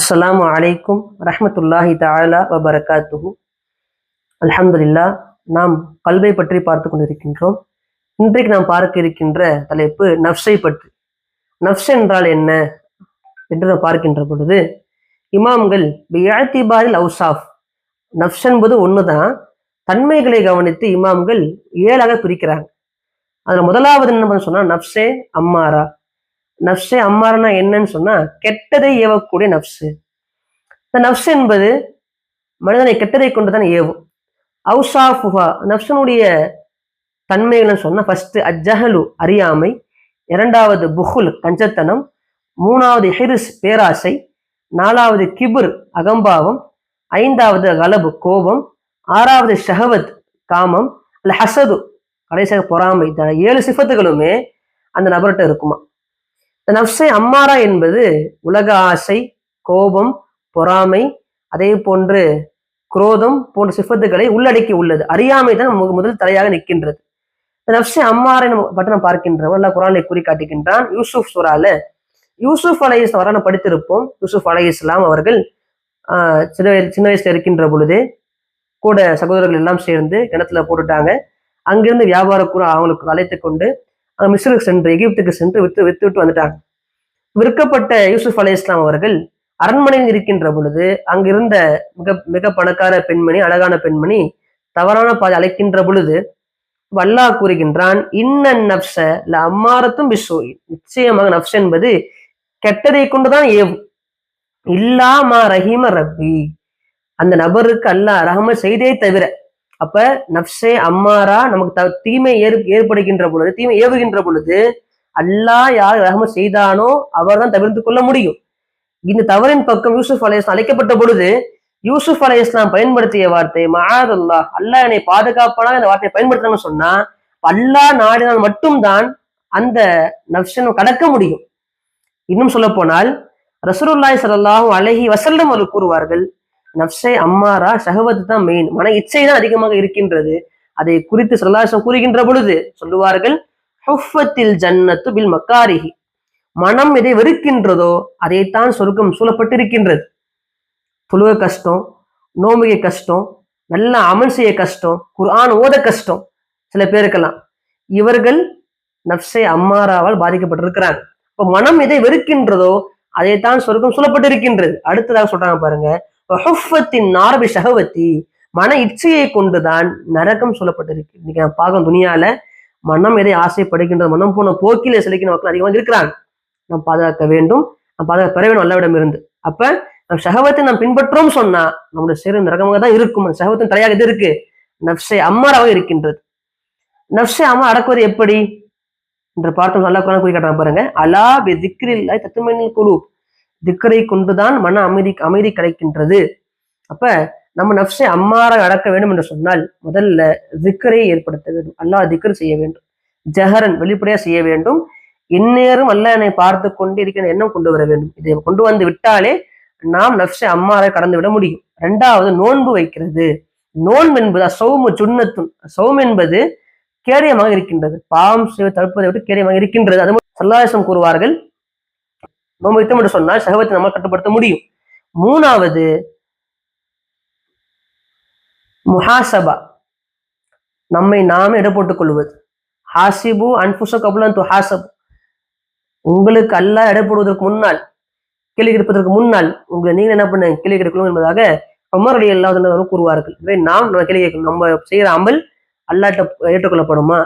அஸ்ஸலாமு அலைக்கும் ரஹ்மத்துல்லாஹி தஆலா வபரகாத்துஹு. அல்ஹம்துலில்லாஹ். நாம் கல்வை பற்றி பார்த்து கொண்டிருக்கின்றோம். இன்றைக்கு நாம் பார்க்க இருக்கின்ற தலைப்பு நஃப்ஸை பற்றி. நஃப்ஸ் என்றால் என்ன என்று நாம் பார்க்கின்ற பொழுது, இமாம்கள் பிஇஅ்திபாரில் அவ்ஸாஃப், நஃப்ஸ் என்பது ஒண்ணுதான், தன்மைகளை கவனித்து இமாம்கள் 7ஆக பிரிக்கிறாங்க. அதுல முதலாவது என்ன சொன்னா, நஃப்ஸே அம்மாரா. நஃப்ஸே அம்மாரானா என்னன்னு சொன்னா, கெட்டதை ஏவக்கூடிய நஃப்ஸ். இந்த நஃப்ஸ் என்பது மனிதனை கெட்டதை கொண்டுதான் ஏவும். அவுசாஃபுஹா, நஃப்ஸினுடைய தன்மைகள்னு சொன்னா, ஃபர்ஸ்ட் அஜ்ஜஹலு, அறியாமை. இரண்டாவது புஹுல், கஞ்சத்தனம். மூணாவது ஹிர்ஸ், பேராசை. நாலாவது கிபுர், அகம்பாவம். ஐந்தாவது கலபு, கோபம். ஆறாவது ஷஹவத், காமம். அல்ல ஹசது, கடைசியாக பொறாமை. இந்த 7 சிஃபத்துகளுமே அந்த நபர்கிட்ட இருக்குமா. இந்த நஃப்ஸை அம்மாரா என்பது உலக ஆசை, கோபம், பொறாமை, அதே போன்று குரோதம் போன்ற சிஃபத்துகளை உள்ளடக்கி உள்ளது. அறியாமை தான் முதல் தலையாக நிற்கின்றது. இந்த நஃப்ஸை அம்மாரை பற்றி நாம் பார்க்கின்றோம். அல்லாஹ் குர்ஆனிலே கூறி காட்டுகின்றான். யூசுப் சூரால யூசுப் அலைஹிஸ்ஸலாம் வர படித்திருப்போம். யூசுப் அலைஹிஸ்ஸலாம் அவர்கள் சின்ன வயசுல இருக்கின்ற பொழுது கூட சகோதரர்கள் எல்லாம் சேர்ந்து கிணத்துல போட்டுட்டாங்க. அங்கிருந்து வியாபாரக்கூட அவங்களுக்கு அழைத்து கொண்டு மிஸ்ருக்கு சென்று, எகிப்துக்கு சென்று வித்து வந்துட்டாங்க. விற்கப்பட்ட யூசுப் அலைஹிஸ்ஸலாம் அவர்கள் அரண்மனையில் இருக்கின்ற பொழுது அங்கிருந்த மிக மிக பணக்கார பெண்மணி, அழகான பெண்மணி தவறான பாதை அழைக்கின்ற பொழுது அல்லாஹ் கூறுகின்றான், இன்னன் நஃப்ஸ லஅம்மாரத்தும் பிஸ்ஸூஇ, நிச்சயமாக நஃப்ஸ் என்பது கெட்டதை கொண்டுதான் ஏவும். இல்லா மா ரஹீம ரப்பி, அந்த நபருக்கு அல்லாஹ் ரஹமத் செய்தே தவிர. அப்ப நஃப்ஸே அம்மாரா நமக்கு தீமை ஏற்படுகின்ற பொழுது, தீமை ஏவுகின்ற பொழுது அல்லாஹ் யார் ரஹமத் செய்தானோ அவர் தான் தவிர்த்து கொள்ள முடியும். இந்த தவறின் பக்கம் யூசுப் அலைஹிஸ்ஸலாம் அழைக்கப்பட்ட பொழுது யூசுப் அலைஹிஸ்ஸலாம் பயன்படுத்திய வார்த்தை மஆதல்லாஹ், அல்லாஹ் என்னை பாதுகாப்பான இந்த வார்த்தையை பயன்படுத்தணும்னு சொன்னா, அல்லாஹ் நாடினால் மட்டும்தான் அந்த நஃப்ஸை கடக்க முடியும். இன்னும் சொல்ல போனால் ரசூலுல்லாஹி ஸல்லல்லாஹு அலைஹி வஸல்லம் அவர்கள் கூறுவார்கள், நஃப்ஸை அம்மாரா ஷஹவத் தான் மெயின், மன இச்சை தான் அதிகமாக இருக்கின்றது. அதை குறித்து ஸல்லல்லாஹு அலைஹி வஸல்லம் கூறுகின்ற பொழுது சொல்லுவார்கள், ஹுஃபத்தில் ஜன்னத்து பில் மக்காரிஹி, மனம் எதை வெறுக்கின்றதோ அதைத்தான் சொர்க்கம் சூழப்பட்டிருக்கின்றது. தொழுக கஷ்டம், நோம்பிகை கஷ்டம், நல்ல அமல் செய்ய கஷ்டம், குர்ஆன் ஓத கஷ்டம் சில பேருக்கெல்லாம். இவர்கள் நஃப்ஸை அம்மாராவால் பாதிக்கப்பட்டிருக்கிறாங்க. இப்போ மனம் எதை வெறுக்கின்றதோ அதைத்தான் சொர்க்கம் சூழப்பட்டிருக்கின்றது. அடுத்ததாக சொல்றாங்க பாருங்க, ஹுஃபத்தின் நாரபி ஷஹவத்தி, மன இச்சையை கொண்டுதான் நரகம் சொல்லப்பட்டிருக்கு. இன்னைக்கு நான் பார்க்கணும், துனியால மனம் எதை ஆசைப்படுகின்றது, மனம் போன போக்கில செலுக்கிற மக்கள் அதிகமாக இருக்கிறாங்க. நாம் பாதுகாக்க வேண்டும், நாம் பாதுகாக்க பெற வேண்டும் அல்லாஹ்விடம் இருந்து. அப்ப நம் ஷஹவத்தை நாம் பின்பற்றோம் சொன்னா நம்முடைய சிறு நரகமாக தான் இருக்கும். அந்த ஷஹவத்தின் தலையாக இது இருக்கு, நஃப்ஸை அம்மாராக இருக்கின்றது. நஃப்ஸை அம்மா அடக்குவது எப்படி என்று பார்த்தோம். அல்லாஹ் குர்ஆன் கூறி காட்டுறான் பாருங்க, அலா பி திக்ரில்லாஹி தத்மஇன்னுல் குலூப், திக்ரை கொண்டுதான் மன அமைதி கிடைக்கின்றது. அப்ப நம்ம நஃப்ஸை அம்மாராக அடக்க வேண்டும் என்று சொன்னால் முதல்ல திக்ரை ஏற்படுத்த வேண்டும். அல்லாஹ் திக்ர் செய்ய வேண்டும், ஜஹரன் வெளிப்படையா செய்ய வேண்டும். இந்நேரம் அல்லாஹ் என்னை பார்த்து கொண்டு இருக்கிற எண்ணம் கொண்டு வர வேண்டும். இதை கொண்டு வந்து விட்டாலே நாம் நஃப்ஸை அம்மாரை கடந்து விட முடியும். இரண்டாவது நோன்பு வைக்கிறது. நோன்பு என்பது சௌமு ஜுன்னத்துன், சௌம் என்பது கேடயமாக இருக்கின்றது, பாவம் செய்வதை தடுப்பதை விட்டு கேடயமாக இருக்கின்றது. அது ஸல்லல்லாஹு அலைஹி வஸல்லம் கூறுவார்கள், நோன்பு வைத்தோம் என்று சொன்னால் ஷஹவத்தை நம்ம கட்டுப்படுத்த முடியும். மூணாவது முஹாசபா, நம்மை நாமே எடை போட்டுக் கொள்வது. ஹாசிபு அன்ஃபுஸக்கும் கப்ல அன் துஹாசபு, உங்களுக்கு அல்லாஹ் எடை போடுவதற்கு முன்னால், கேள்வி கேட்பதற்கு முன்னால் உங்களை நீங்கள் என்ன பண்ண கேள்வி கேட்கணும் என்பதாக உமர் ரலியல்லாஹு அன்ஹு கூறுவார்கள். நம்ம கேள்வி கேட்கணும், நம்ம செய்கிற அமல் அல்லாஹ்ட்ட ஏற்றுக்கொள்ளப்படுமா,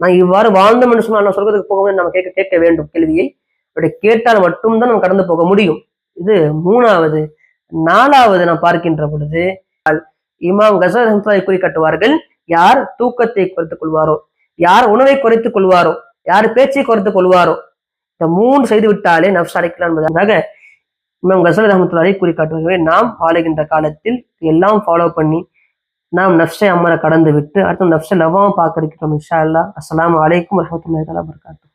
நான் இவ்வாறு வாழ்ந்தோம் என்று சொன்னால் நான் சொர்க்கத்துக்கு போக நம்ம கேட்க வேண்டும் கேள்வியை. அப்படி கேட்டால் மட்டும்தான் நம்ம கடந்து போக முடியும். இது மூணாவது. நாலாவது நாம் பார்க்கின்ற பொழுது இமாம் கஸாலி ரஹ்மத்துல்லாஹி கூறி காட்டுவார்கள், யார் தூக்கத்தை குறைத்துக் கொள்வாரோ, யார் உணவை குறைத்துக் கொள்வாரோ, யார் பேச்சை குறைத்துக் கொள்வாரோ, இந்த 3 செய்து விட்டாலே நஃப்ஸ் அடைக்கலாம் என்பதாக இமாம் கஸாலி ரஹ்மத்துல்லாஹி கூறி காட்டுவார்கள். நாம் வாழுகின்ற காலத்தில் எல்லாம் ஃபாலோ பண்ணி நாம் நஃப்ஸை அம்மாரை கடந்து விட்டு அடுத்த நஃப்ஸை லவ்வாம பார்க்க இருக்கிறோம் இன்ஷா அல்லாஹ். அஸ்ஸலாமு அலைக்கும் வரஹ்மத்துல்லாஹி வபரகாத்துஹு.